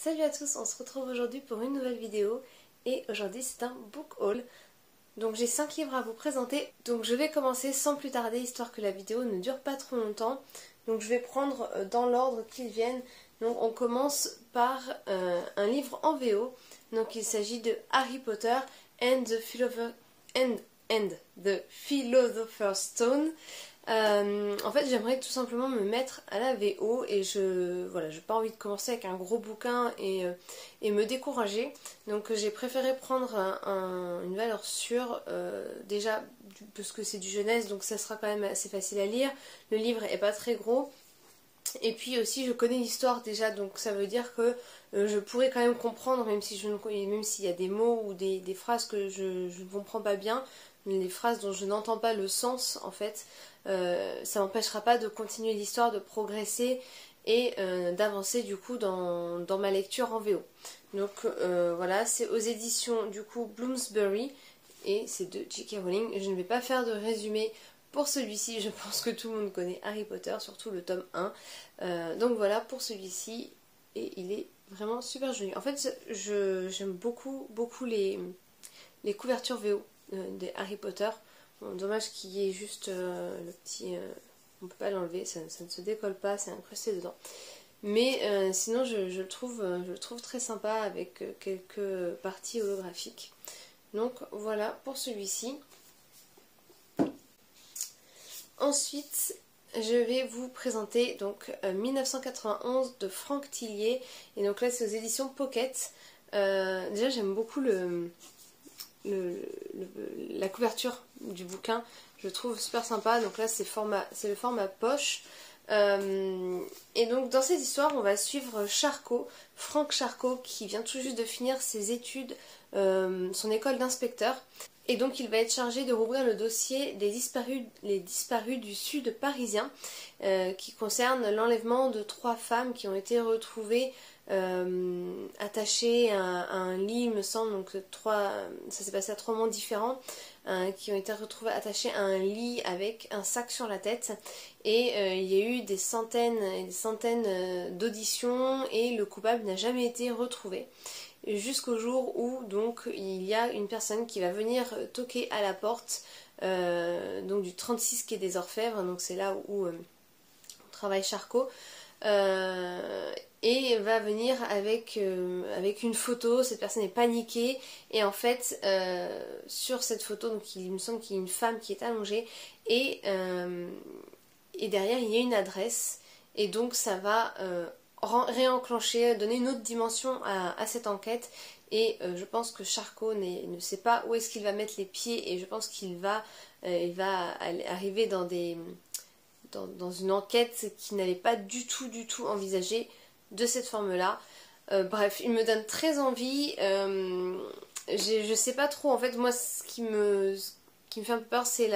Salut à tous, on se retrouve aujourd'hui pour une nouvelle vidéo et aujourd'hui c'est un book haul. Donc j'ai 5 livres à vous présenter, donc je vais commencer sans plus tarder histoire que la vidéo ne dure pas trop longtemps. Donc je vais prendre dans l'ordre qu'ils viennent. Donc on commence par un livre en VO, donc il s'agit de Harry Potter and the Philosopher's Stone. En fait j'aimerais tout simplement me mettre à la VO et j'ai pas envie de commencer avec un gros bouquin et me décourager, donc j'ai préféré prendre une valeur sûre, déjà parce que c'est du jeunesse donc ça sera quand même assez facile à lire, le livre est pas très gros et puis aussi je connais l'histoire déjà, donc ça veut dire que je pourrais quand même comprendre même s'il y a des mots ou des phrases que je ne comprends pas bien, les phrases dont je n'entends pas le sens en fait. Ça m'empêchera pas de continuer l'histoire, de progresser et d'avancer du coup dans ma lecture en VO. Donc voilà, c'est aux éditions du coup Bloomsbury et c'est de J.K. Rowling. Je ne vais pas faire de résumé pour celui-ci, je pense que tout le monde connaît Harry Potter, surtout le tome 1. Donc voilà pour celui-ci et il est vraiment super joli. En fait j'aime beaucoup les couvertures VO des Harry Potter. Bon, dommage qu'il y ait juste le petit... on peut pas l'enlever, ça ne se décolle pas, c'est incrusté dedans. Mais sinon je le trouve très sympa avec quelques parties holographiques. Donc voilà pour celui-ci. Ensuite je vais vous présenter donc 1991 de Franck Tillier. Et donc là c'est aux éditions Pocket. Déjà j'aime beaucoup la couverture du bouquin, je le trouve super sympa. Donc là c'est le format poche. Et donc dans cette histoire on va suivre Charcot, Franck Charcot, qui vient tout juste de finir ses études, son école d'inspecteur. Et donc il va être chargé de rouvrir le dossier des disparus du sud parisien, qui concerne l'enlèvement de 3 femmes qui ont été retrouvées attachées à un lit, il me semble. Donc ça s'est passé à 3 moments différents, qui ont été retrouvées attachées à un lit avec un sac sur la tête. Et il y a eu des centaines et des centaines d'auditions et le coupable n'a jamais été retrouvé. Jusqu'au jour où donc il y a une personne qui va venir toquer à la porte donc du 36 quai des Orfèvres, donc c'est là où travaille Charcot, et va venir avec une photo. Cette personne est paniquée et en fait sur cette photo donc il me semble qu'il y a une femme qui est allongée et derrière il y a une adresse et donc ça va réenclencher, donner une autre dimension à cette enquête. Et je pense que Charcot ne sait pas où est-ce qu'il va mettre les pieds et je pense qu'il va arriver dans une enquête qu'il n'avait pas du tout envisagée de cette forme-là. Bref, il me donne très envie. Je sais pas trop, en fait moi ce qui me fait un peu peur c'est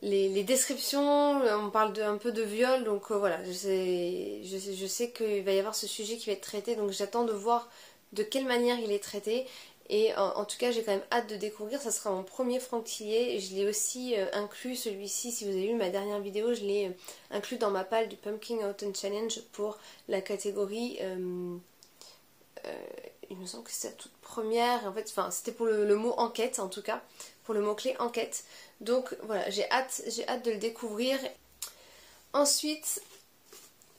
les descriptions. On parle un peu de viol, donc voilà, je sais qu'il va y avoir ce sujet qui va être traité, donc j'attends de voir de quelle manière il est traité. Et en tout cas j'ai quand même hâte de découvrir, ça sera mon premier Franck Tillier. Je l'ai aussi inclus celui-ci, si vous avez vu ma dernière vidéo, je l'ai inclus dans ma palle du Pumpkin Autumn Challenge pour la catégorie... il me semble que c'est la toute première, en fait, enfin c'était pour le mot enquête en tout cas, pour le mot-clé enquête. Donc voilà, j'ai hâte de le découvrir. Ensuite,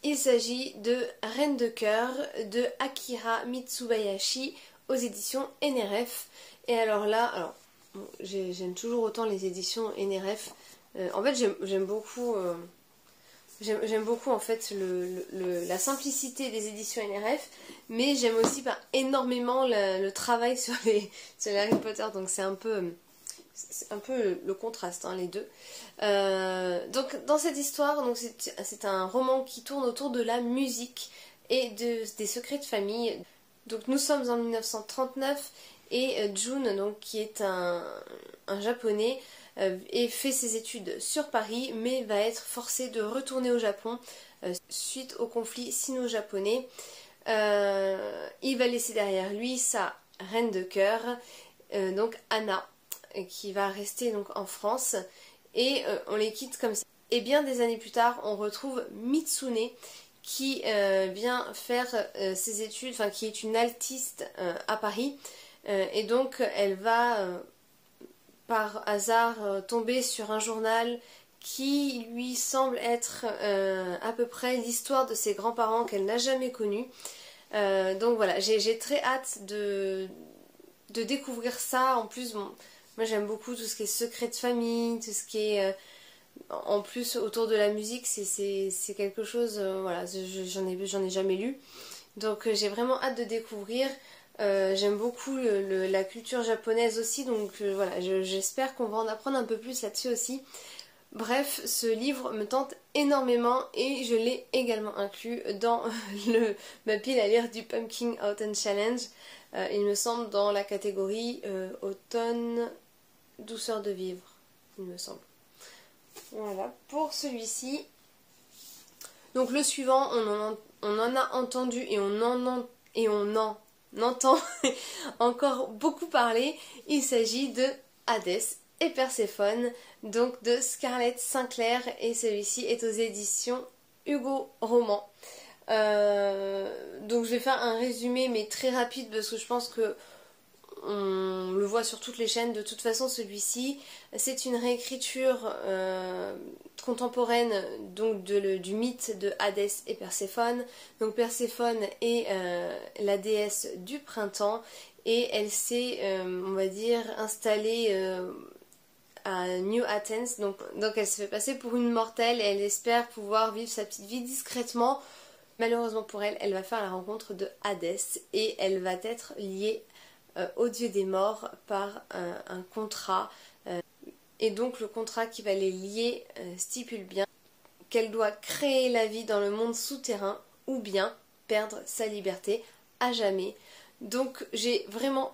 il s'agit de Reine de cœur de Akira Mitsubayashi aux éditions NRF. Et alors là, bon, j'aime toujours autant les éditions NRF. En fait j'aime beaucoup... J'aime beaucoup en fait la simplicité des éditions NRF, mais j'aime aussi énormément le travail sur les Harry Potter, donc c'est un peu le contraste, hein, les deux. Donc dans cette histoire, c'est un roman qui tourne autour de la musique et des secrets de famille. Donc nous sommes en 1939 et Jun, donc, qui est un japonais, et fait ses études sur Paris mais va être forcé de retourner au Japon suite au conflit sino-japonais. Il va laisser derrière lui sa reine de cœur, donc Anna, qui va rester donc en France, et on les quitte comme ça. Et bien des années plus tard on retrouve Mitsune qui vient faire ses études, enfin qui est une altiste à Paris. Et donc elle va par hasard tomber sur un journal qui lui semble être à peu près l'histoire de ses grands-parents qu'elle n'a jamais connus. Donc voilà, j'ai très hâte de découvrir ça. En plus, bon, moi j'aime beaucoup tout ce qui est secret de famille, tout ce qui est... en plus autour de la musique, c'est quelque chose, voilà, j'en ai jamais lu. Donc j'ai vraiment hâte de découvrir. J'aime beaucoup la culture japonaise aussi, donc voilà, j'espère qu'on va en apprendre un peu plus là-dessus aussi. Bref, ce livre me tente énormément et je l'ai également inclus dans ma pile à lire du Pumpkin Autumn Challenge. Il me semble dans la catégorie automne, douceur de vivre, il me semble. Voilà, pour celui-ci. Donc le suivant, on en a entendu et on en entend encore beaucoup parler. Il s'agit de Hadès et Perséphone, donc de Scarlett Sinclair, et celui-ci est aux éditions Hugo Roman. Donc je vais faire un résumé mais très rapide parce que je pense que on le voit sur toutes les chaînes. De toute façon, celui-ci, c'est une réécriture contemporaine donc du mythe de Hadès et Perséphone. Donc Perséphone est la déesse du printemps et elle s'est, on va dire, installée à New Athens. Donc elle se fait passer pour une mortelle et elle espère pouvoir vivre sa petite vie discrètement. Malheureusement pour elle, elle va faire la rencontre de Hadès et elle va être liée au dieu des morts par un contrat. Et donc le contrat qui va les lier stipule bien qu'elle doit créer la vie dans le monde souterrain ou bien perdre sa liberté à jamais. Donc j'ai vraiment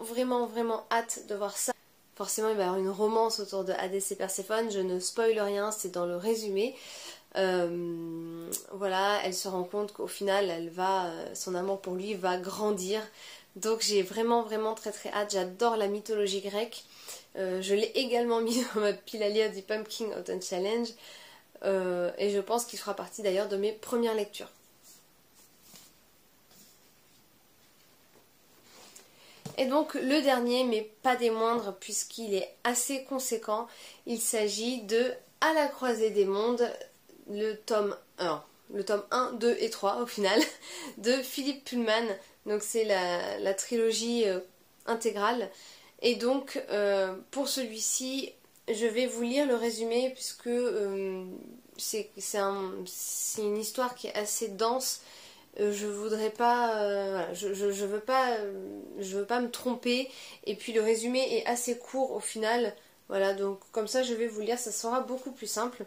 hâte de voir ça. Forcément il va y avoir une romance autour de Hadès et Perséphone, je ne spoil rien, c'est dans le résumé. Voilà, elle se rend compte qu'au final son amour pour lui va grandir. Donc j'ai vraiment très hâte, j'adore la mythologie grecque. Je l'ai également mis dans ma pile à lire du Pumpkin Autumn Challenge. Et je pense qu'il fera partie d'ailleurs de mes premières lectures. Et donc le dernier, mais pas des moindres puisqu'il est assez conséquent, il s'agit de À la croisée des mondes, le tome 1, 2 et 3 au final, de Philippe Pullman. Donc c'est la trilogie intégrale. Et donc pour celui-ci, je vais vous lire le résumé puisque c'est une histoire qui est assez dense. Je voudrais pas, voilà, je veux pas me tromper. Et puis le résumé est assez court au final. Voilà, donc comme ça je vais vous lire, ça sera beaucoup plus simple.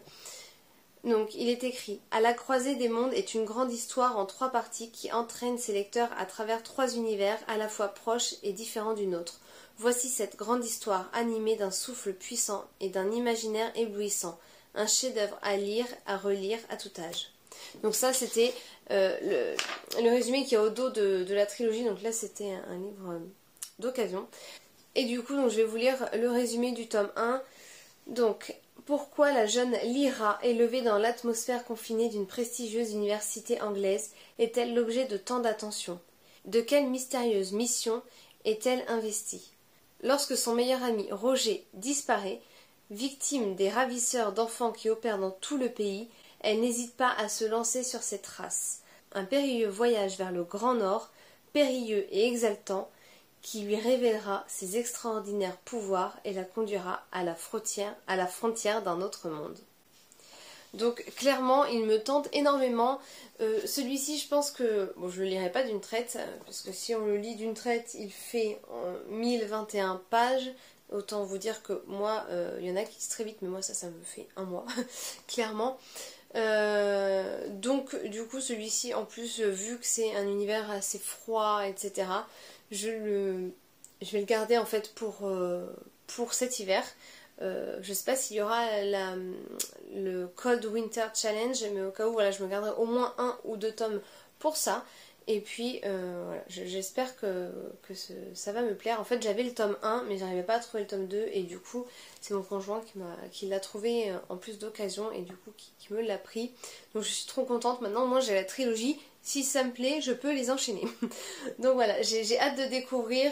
Donc il est écrit: À la croisée des mondes est une grande histoire en 3 parties qui entraîne ses lecteurs à travers 3 univers à la fois proches et différents du nôtre. Voici cette grande histoire animée d'un souffle puissant et d'un imaginaire éblouissant. Un chef-d'œuvre à lire, à relire à tout âge. Donc ça c'était le résumé qui est au dos de la trilogie. Donc là c'était un livre d'occasion. Et du coup donc, je vais vous lire le résumé du tome 1. Donc, pourquoi la jeune Lyra, élevée dans l'atmosphère confinée d'une prestigieuse université anglaise, est-elle l'objet de tant d'attention? De quelle mystérieuse mission est-elle investie? Lorsque son meilleur ami Roger disparaît, victime des ravisseurs d'enfants qui opèrent dans tout le pays, elle n'hésite pas à se lancer sur ses traces. Un périlleux voyage vers le Grand Nord, périlleux et exaltant, qui lui révélera ses extraordinaires pouvoirs et la conduira à la frontière d'un autre monde. Donc clairement, il me tente énormément. Celui-ci, je pense que... Bon, je ne le lirai pas d'une traite, parce que si on le lit d'une traite, il fait 1021 pages. Autant vous dire que moi, il y en a qui lisent très vite, mais moi ça me fait un mois, clairement. Donc du coup, celui-ci, en plus, vu que c'est un univers assez froid, etc., je vais le garder en fait pour cet hiver. Je sais pas s'il y aura le Cold Winter Challenge, mais au cas où, voilà, je me garderai au moins 1 ou 2 tomes pour ça. Et puis voilà, j'espère que ça va me plaire. En fait j'avais le tome 1 mais j'arrivais pas à trouver le tome 2 et du coup c'est mon conjoint qui l'a trouvé en plus d'occasion et du coup qui me l'a pris. Donc je suis trop contente, maintenant moi j'ai la trilogie, si ça me plaît je peux les enchaîner. Donc voilà, j'ai hâte de découvrir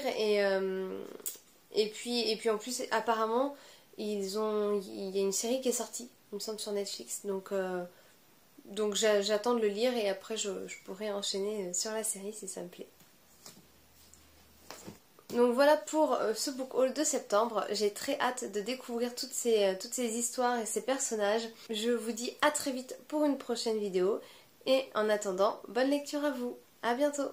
et puis en plus apparemment il y a une série qui est sortie, il me semble sur Netflix, donc j'attends de le lire et après je pourrai enchaîner sur la série si ça me plaît. Donc voilà pour ce book haul de septembre. J'ai très hâte de découvrir toutes ces histoires et ces personnages. Je vous dis à très vite pour une prochaine vidéo. Et en attendant, bonne lecture à vous. À bientôt.